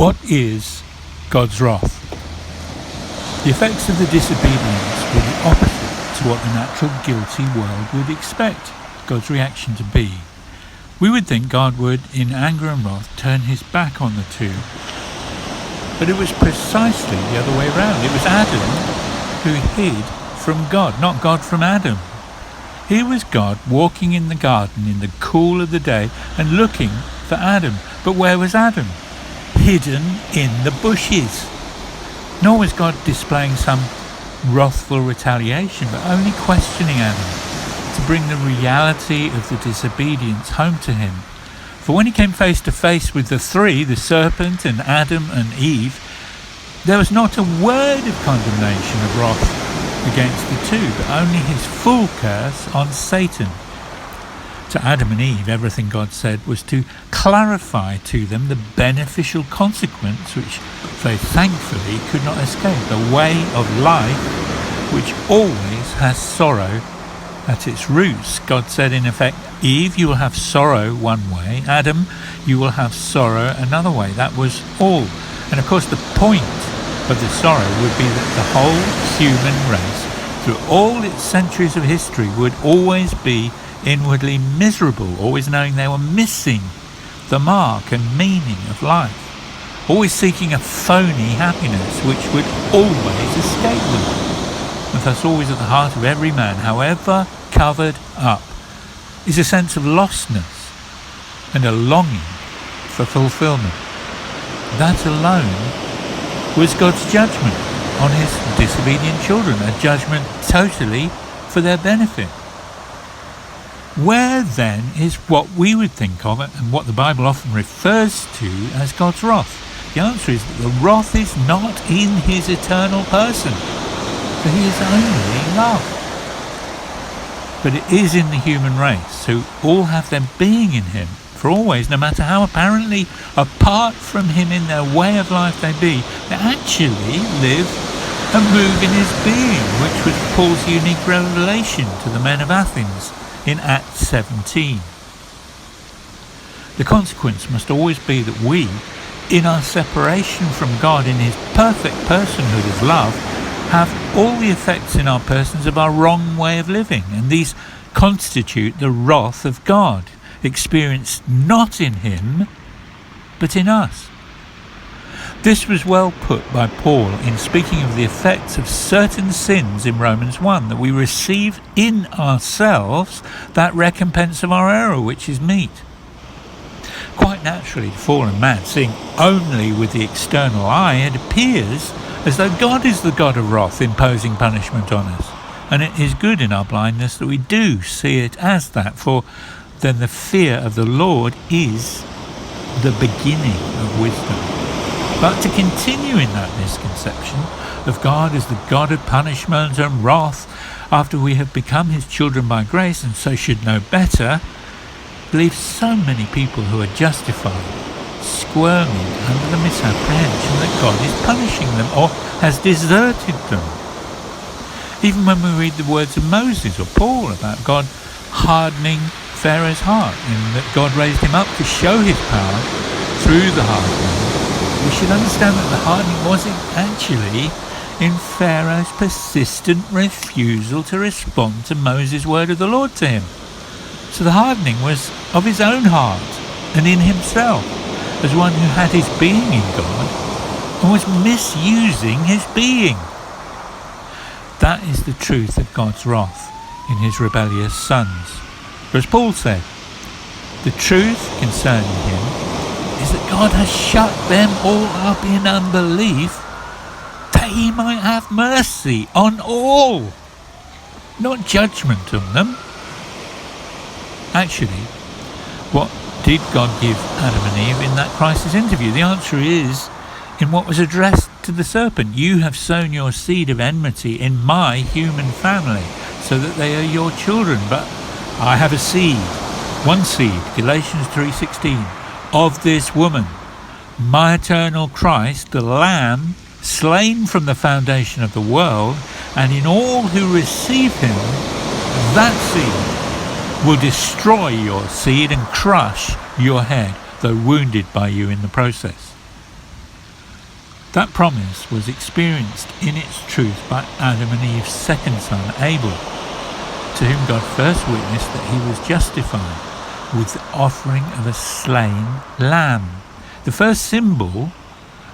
What is God's wrath? The effects of the disobedience were the opposite to what the natural guilty world would expect God's reaction to be. We would think God would, in anger and wrath, turn his back on the two. But it was precisely the other way around. It was Adam who hid from God, not God from Adam. Here was God walking in the garden in the cool of the day and looking for Adam. But where was Adam? Hidden in the bushes. Nor was God displaying some wrathful retaliation, but only questioning Adam to bring the reality of the disobedience home to him. For when he came face to face with the three, the serpent and Adam and Eve, there was not a word of condemnation of wrath against the two, but only his full curse on Satan. To Adam and Eve, everything God said was to clarify to them the beneficial consequence which they thankfully could not escape, a way of life which always has sorrow at its roots. God said in effect, Eve, you will have sorrow one way, Adam, you will have sorrow another way. That was all. And of course the point of the sorrow would be that the whole human race, through all its centuries of history, would always be inwardly miserable, always knowing they were missing the mark and meaning of life, always seeking a phony happiness which would always escape them. And thus always at the heart of every man, however covered up, is a sense of lostness and a longing for fulfillment. That alone was God's judgment on his disobedient children, a judgment totally for their benefit. Where then is what we would think of and what the Bible often refers to as God's wrath? The answer is that the wrath is not in his eternal person, for he is only love. But it is in the human race, who all have their being in him, for always, no matter how apparently apart from him in their way of life they be, they actually live and move in his being, which was Paul's unique revelation to the men of Athens in Acts 17. The consequence must always be that we, in our separation from God in his perfect personhood of love, have all the effects in our persons of our wrong way of living, and these constitute the wrath of God, experienced not in him, but in us. This was well put by Paul in speaking of the effects of certain sins in Romans 1, that we receive in ourselves that recompense of our error which is meet. Quite naturally, the fallen man, seeing only with the external eye, it appears as though God is the God of wrath imposing punishment on us. And it is good in our blindness that we do see it as that, for then the fear of the Lord is the beginning of wisdom. But to continue in that misconception of God as the God of punishment and wrath after we have become his children by grace and so should know better, leaves so many people who are justified squirming under the misapprehension that God is punishing them or has deserted them. Even when we read the words of Moses or Paul about God hardening Pharaoh's heart and that God raised him up to show his power through the hardening, we should understand that the hardening wasn't actually in Pharaoh's persistent refusal to respond to Moses' word of the Lord to him. So the hardening was of his own heart and in himself, as one who had his being in God and was misusing his being. That is the truth of God's wrath in his rebellious sons. For as Paul said, the truth concerning him is that God has shut them all up in unbelief, that he might have mercy on all, not judgment on them. Actually, what did God give Adam and Eve in that crisis interview? The answer is in what was addressed to the serpent. You have sown your seed of enmity in my human family, so that they are your children. But I have a seed, one seed, Galatians 3:16, of this woman, my eternal Christ, the Lamb, slain from the foundation of the world, and in all who receive him, that seed will destroy your seed and crush your head, though wounded by you in the process. That promise was experienced in its truth by Adam and Eve's second son, Abel, to whom God first witnessed that he was justified with the offering of a slain lamb, the first symbol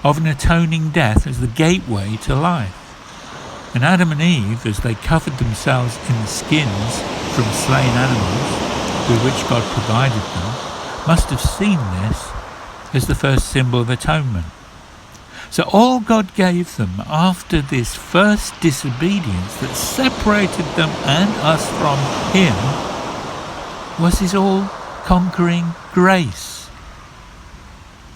of an atoning death as the gateway to life. And Adam and Eve, as they covered themselves in the skins from slain animals with which God provided them, must have seen this as the first symbol of atonement. So all God gave them after this first disobedience that separated them and us from him was his all-conquering grace.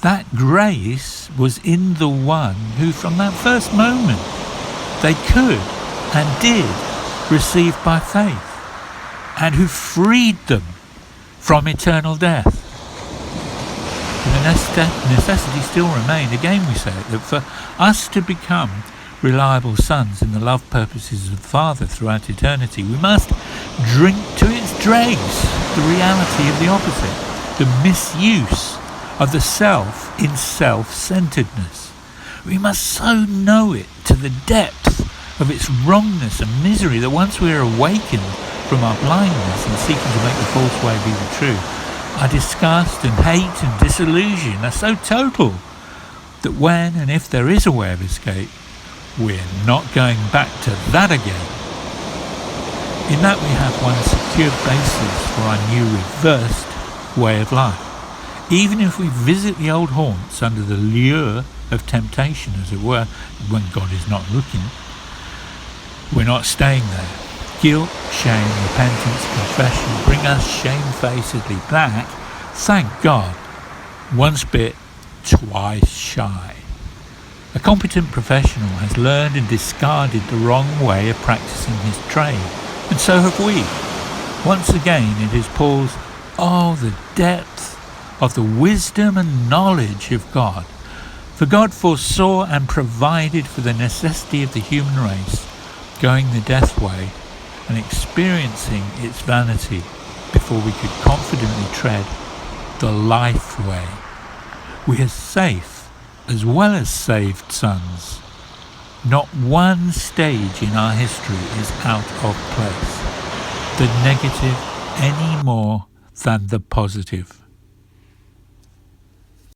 That grace was in the one who from that first moment they could and did receive by faith, and who freed them from eternal death. The necessity still remained, again we say it, that for us to become reliable sons in the love purposes of the Father throughout eternity, we must drink to its dregs the reality of the opposite, the misuse of the self in self-centeredness. We must so know it to the depth of its wrongness and misery that once we are awakened from our blindness and seeking to make the false way be the true, our disgust and hate and disillusion are so total that when and if there is a way of escape, we're not going back to that again. In that we have one secure basis for our new reversed way of life. Even if we visit the old haunts under the lure of temptation, as it were, when God is not looking, we're not staying there. Guilt, shame, repentance, confession bring us shamefacedly back, thank God, once bit, twice shy. A competent professional has learned and discarded the wrong way of practicing his trade, and so have we. Once again it is Paul's, the depth of the wisdom and knowledge of God. For God foresaw and provided for the necessity of the human race, going the death way and experiencing its vanity before we could confidently tread the life way. We are safe as well as saved sons. Not one stage in our history is out of place, the negative any more than the positive.